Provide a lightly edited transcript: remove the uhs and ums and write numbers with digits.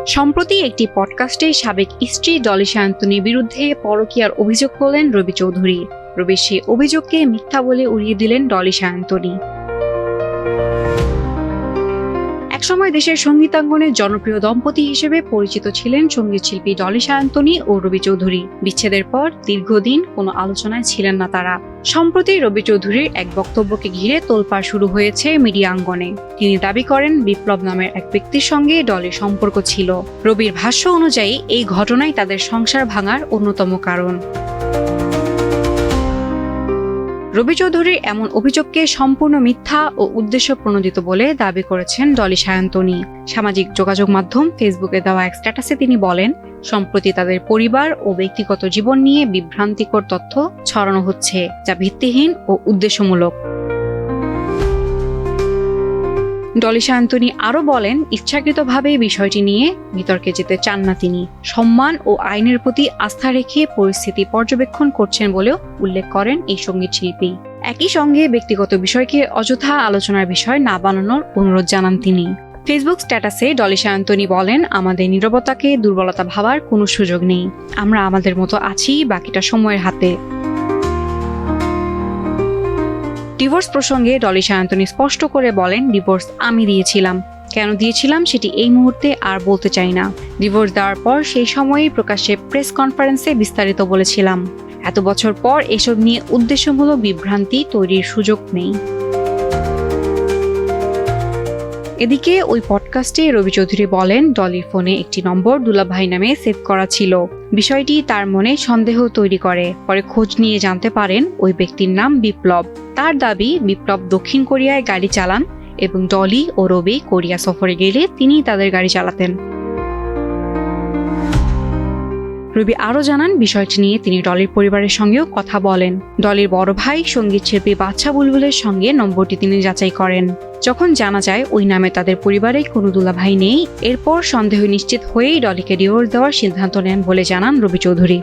সম্প্রতি একটি পডকাস্টে সাবেক স্ত্রী ডলি সায়ন্তনীর বিরুদ্ধে পরকীয়ার অভিযোগ করলেন রবি চৌধুরী। রবির সেই অভিযোগকে মিথ্যা বলে উড়িয়ে দিলেন ডলি সায়ন্তনী। একসময় দেশের সঙ্গীতাঙ্গনের জনপ্রিয় দম্পতি হিসেবে পরিচিত ছিলেন সঙ্গীতশিল্পী ডলি সায়ন্তনী ও রবি চৌধুরী। বিচ্ছেদের পর দীর্ঘদিন কোনো আলোচনায় ছিলেন না তারা। সম্প্রতি রবি চৌধুরীর এক বক্তব্যকে ঘিরে তোলপাড় শুরু হয়েছে মিডিয়া অঙ্গনে। তিনি দাবি করেন বিপ্লব নামের এক ব্যক্তির সঙ্গে ডলির সম্পর্ক ছিল। রবির ভাষ্য অনুযায়ী এই ঘটনাই তাদের সংসার ভাঙার অন্যতম কারণ। রবি চৌধুরীর এমন অভিযোগকে সম্পূর্ণ মিথ্যা ও উদ্দেশ্য প্রণোদিত বলে দাবি করেছেন ডলি সায়ন্তনী। সামাজিক যোগাযোগ মাধ্যম ফেসবুকে দেওয়া এক স্ট্যাটাসে তিনি বলেন, সম্প্রতি তাদের পরিবার ও ব্যক্তিগত জীবন নিয়ে বিভ্রান্তিকর তথ্য ছড়ানো হচ্ছে, যা ভিত্তিহীন ও উদ্দেশ্যমূলক। ডলি সায়ন্তনী আরও বলেন, ইচ্ছাকৃতভাবে বিষয়টি নিয়ে বিতর্কে যেতে চান না তিনি। সম্মান ও আইনের প্রতি আস্থা রেখে পরিস্থিতি পর্যবেক্ষণ করছেন বলেও উল্লেখ করেন এই সঙ্গীতশিল্পী। একই সঙ্গে ব্যক্তিগত বিষয়কে অযথা আলোচনার বিষয় না বানানোর অনুরোধ জানান তিনি। ফেসবুক স্ট্যাটাসে ডলি সায়ন্তনী বলেন, আমাদের নীরবতাকে দুর্বলতা ভাবার কোনো সুযোগ নেই। আমরা আমাদের মতো আছি, বাকিটা সময়ের হাতে। ডিভোর্স প্রসঙ্গে ডলি সায়ন্তনী স্পষ্ট করে বলেন, ডিভোর্স আমি দিয়েছিলাম। কেন দিয়েছিলাম সেটি এই মুহূর্তে আর বলতে চাই না। ডিভোর্স দেওয়ার পর সেই সময়েই প্রকাশ্যে প্রেস কনফারেন্সে বিস্তারিত বলেছিলাম। এত বছর পর এসব নিয়ে উদ্দেশ্যমূলক বিভ্রান্তি তৈরির সুযোগ নেই। এদিকে ওই পডকাস্টে রবি চৌধুরী বলেন, ডলির ফোনে একটি নম্বর দুলাভাই নামে সেভ করা ছিল। বিষয়টি তার মনে সন্দেহ তৈরি করে। পরে খোঁজ নিয়ে জানতে পারেন ওই ব্যক্তির নাম বিপ্লব। তার দাবি, বিপ্লব দক্ষিণ কোরিয়ায় গাড়ি চালান এবং ডলি ও রবি কোরিয়া সফরে গেলে তিনি তাদের গাড়ি চালাতেন। রবি আরও জানান, বিষয়টি নিয়ে তিনি ডলির পরিবারের সঙ্গেও কথা বলেন। ডলির বড় ভাই সঙ্গীতশিল্পী বাদশা বুলবুলের সঙ্গে নম্বরটি তিনি যাচাই করেন। যখন জানা যায় ওই নামে তাদের পরিবারে কোনো দুলাভাই নেই, এরপর সন্দেহ নিশ্চিত হয়েই ডলিকে ডিভোর্স দেওয়ার সিদ্ধান্ত নেন বলে জানান রবি চৌধুরী।